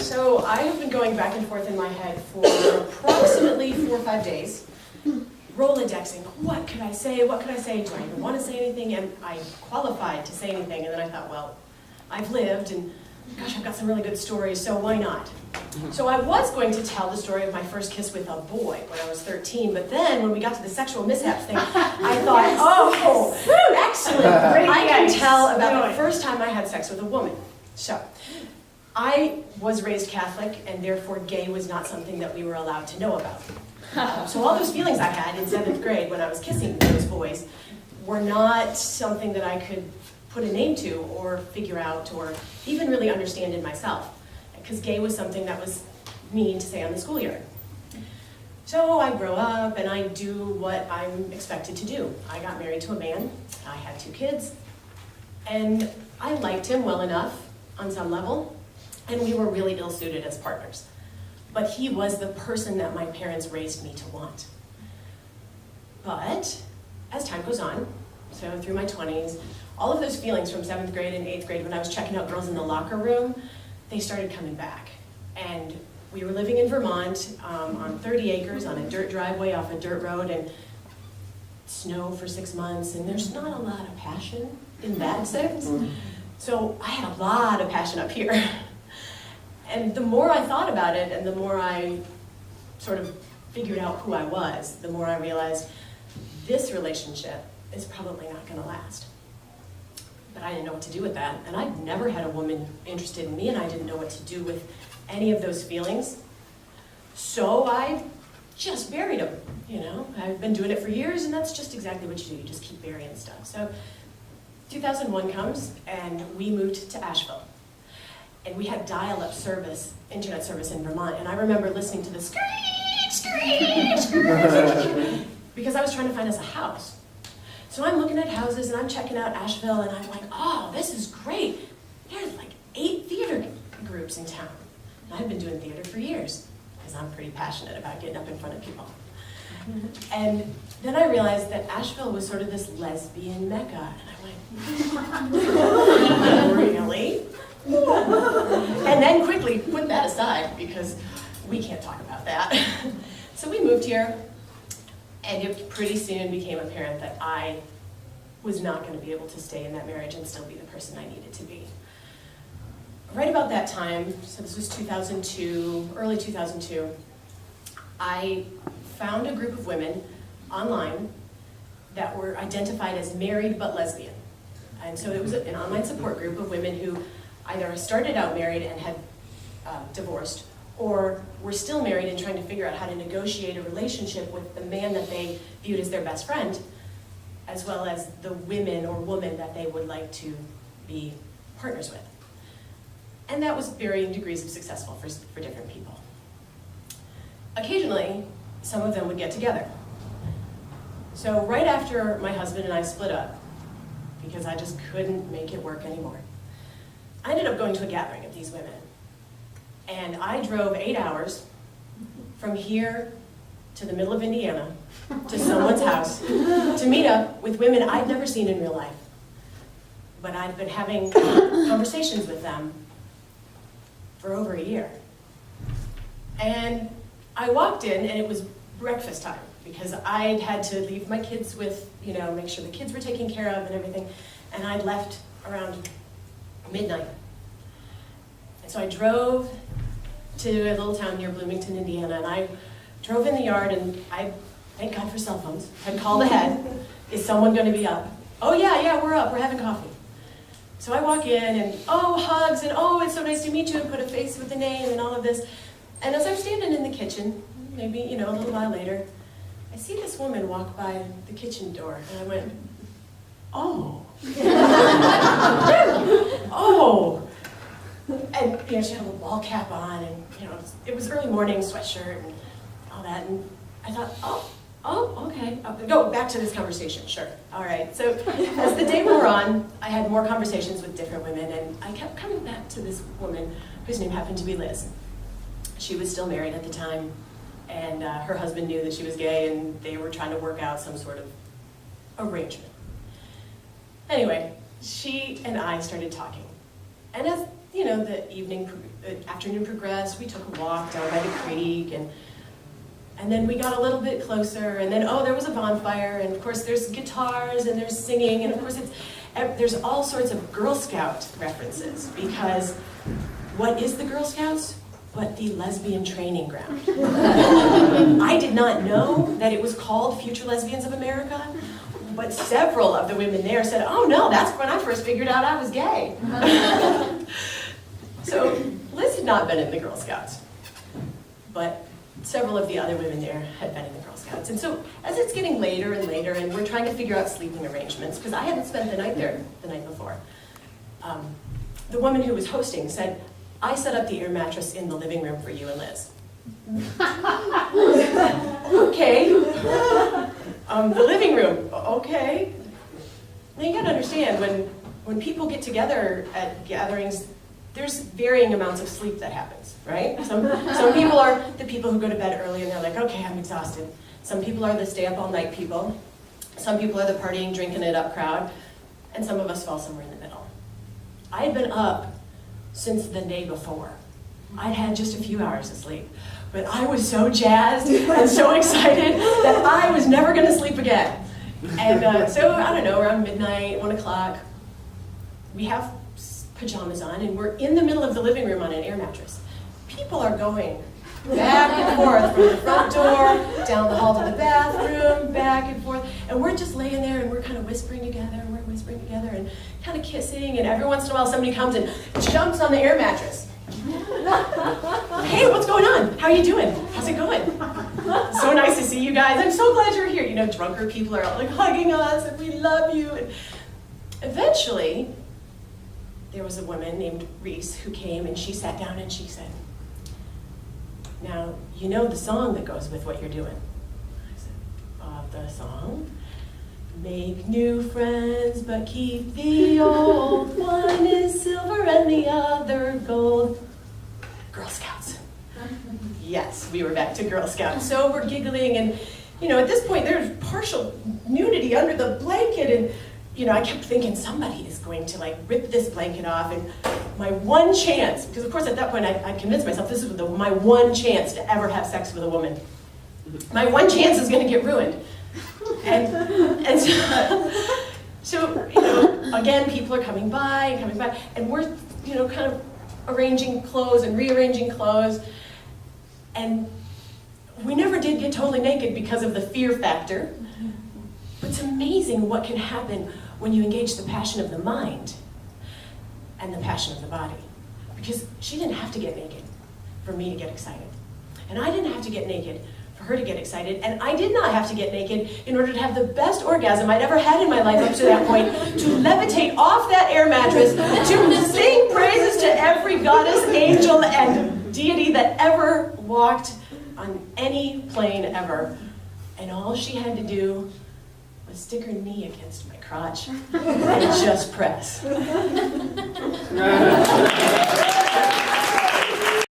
So I have been going back and forth in my head for approximately 4 or 5 days, Rolodexing. What could I say? What could I say? Do I even want to say anything? Am I qualified to say anything? And then I thought, well, I've lived, and gosh, I've got some really good stories, so why not? So I was going to tell the story of my first kiss with a boy when I was 13, but then when we got to the sexual mishaps thing, I thought, excellent, I can tell about the first time I had sex with a woman. So, I was raised Catholic, and therefore gay was not something that we were allowed to know about. So all those feelings I had in 7th grade when I was kissing those boys were not something that I could put a name to or figure out or even really understand in myself, because gay was something that was mean to say on the schoolyard. So I grow up and I do what I'm expected to do. I got married to a man, I had 2 kids, and I liked him well enough on some level, and we were really ill-suited as partners. But he was the person that my parents raised me to want. But as time goes on, so through my 20s, all of those feelings from 7th grade and 8th grade when I was checking out girls in the locker room, they started coming back. And we were living in Vermont on 30 acres on a dirt driveway off a dirt road, and snow for 6 months, and there's not a lot of passion in that sense. So I had a lot of passion up here. And the more I thought about it and the more I sort of figured out who I was, the more I realized this relationship is probably not going to last. But I didn't know what to do with that, and I'd never had a woman interested in me, and I didn't know what to do with any of those feelings. So I just buried them, you know. I've been doing it for years, and that's just exactly what you do. You just keep burying stuff. So 2001 comes, and we moved to Asheville. And we had dial-up service, internet service in Vermont, and I remember listening to the screech, screech, screech, because I was trying to find us a house. So I'm looking at houses, and I'm checking out Asheville, and I'm like, oh, this is great. There's like 8 theater groups in town. And I've been doing theater for years, because I'm pretty passionate about getting up in front of people. And then I realized that Asheville was sort of this lesbian mecca, and I went, really? And then quickly put that aside, because we can't talk about that. So we moved here, and it pretty soon became apparent that I was not going to be able to stay in that marriage and still be the person I needed to be. Right about that time, so this was 2002, early 2002, I found a group of women online that were identified as married but lesbian. And so it was an online support group of women who either started out married and had divorced, or were still married and trying to figure out how to negotiate a relationship with the man that they viewed as their best friend, as well as the women or woman that they would like to be partners with. And that was varying degrees of successful for different people. Occasionally, some of them would get together. So right after my husband and I split up, because I just couldn't make it work anymore, I ended up going to a gathering of these women. And I drove 8 hours from here to the middle of Indiana to someone's house to meet up with women I'd never seen in real life. But I'd been having conversations with them for over a year. And I walked in, and it was breakfast time, because I'd had to leave my kids with, you know, make sure the kids were taken care of and everything. And I'd left around midnight. And so I drove to a little town near Bloomington, Indiana, and I drove in the yard, and I, thank God for cell phones, had called ahead. Is someone going to be up? Oh yeah, we're up, we're having coffee. So I walk in, and oh, hugs, and oh, it's so nice to meet you, and put a face with a name, and all of this. And as I'm standing in the kitchen, maybe, you know, a little while later, I see this woman walk by the kitchen door, and I went, oh. Oh. And, you know, she had a little ball cap on, and, you know, it was early morning, sweatshirt, and all that, and I thought, oh, okay. Go back to this conversation, sure. All right. So as the day wore on, I had more conversations with different women, and I kept coming back to this woman whose name happened to be Liz. She was still married at the time, and her husband knew that she was gay, and they were trying to work out some sort of arrangement. Anyway, she and I started talking. And as, you know, the evening the afternoon progressed, we took a walk down by the creek, and then we got a little bit closer, and then, oh, there was a bonfire, and of course there's guitars, and there's singing, and of course there's all sorts of Girl Scout references, because what is the Girl Scouts but the lesbian training ground? I did not know that it was called Future Lesbians of America, but several of the women there said, oh no, that's when I first figured out I was gay. So Liz had not been in the Girl Scouts, but several of the other women there had been in the Girl Scouts. And so as it's getting later and later, and we're trying to figure out sleeping arrangements, because I hadn't spent the night there the night before, the woman who was hosting said, I set up the air mattress in the living room for you and Liz. Okay. The living room, okay. Now you gotta understand, when people get together at gatherings, there's varying amounts of sleep that happens, right? Some people are the people who go to bed early and they're like, okay, I'm exhausted. Some people are the stay up all night people. Some people are the partying, drinking it up crowd. And some of us fall somewhere in the middle. I had been up since the day before. I'd had just a few hours of sleep. But I was so jazzed and so excited that I was never gonna sleep again. And so, I don't know, around midnight, 1 o'clock, we have pajamas on, and we're in the middle of the living room on an air mattress. People are going back and forth from the front door, down the hall to the bathroom, back and forth, and we're just laying there and we're kind of whispering together, and kind of kissing, and every once in a while somebody comes and jumps on the air mattress. Hey, what's going on? How are you doing? How's it going? So nice to see you guys. I'm so glad you're here. You know, drunker people are like hugging us, and we love you. And eventually, there was a woman named Reese who came, and she sat down and she said, now, you know the song that goes with what you're doing. I said, the song? Make new friends, but keep the old. One is silver and the other gold. Girl Scouts. Yes, we were back to Girl Scouts. So we're giggling, and you know, at this point there's partial nudity under the blanket, and you know, I kept thinking somebody is going to like rip this blanket off, and my one chance, because of course at that point I convinced myself this is my one chance to ever have sex with a woman. My one chance is going to get ruined. And so, you know, again, people are coming by, and we're, you know, kind of arranging clothes and rearranging clothes, and we never did get totally naked because of the fear factor. But it's amazing what can happen when you engage the passion of the mind and the passion of the body. Because she didn't have to get naked for me to get excited. And I didn't have to get naked for her to get excited. And I did not have to get naked in order to have the best orgasm I'd ever had in my life up to that point, to levitate off that air mattress, to sing praises to every goddess, angel, and deity that ever walked on any plane ever. And all she had to do was stick her knee against my crotch and just press.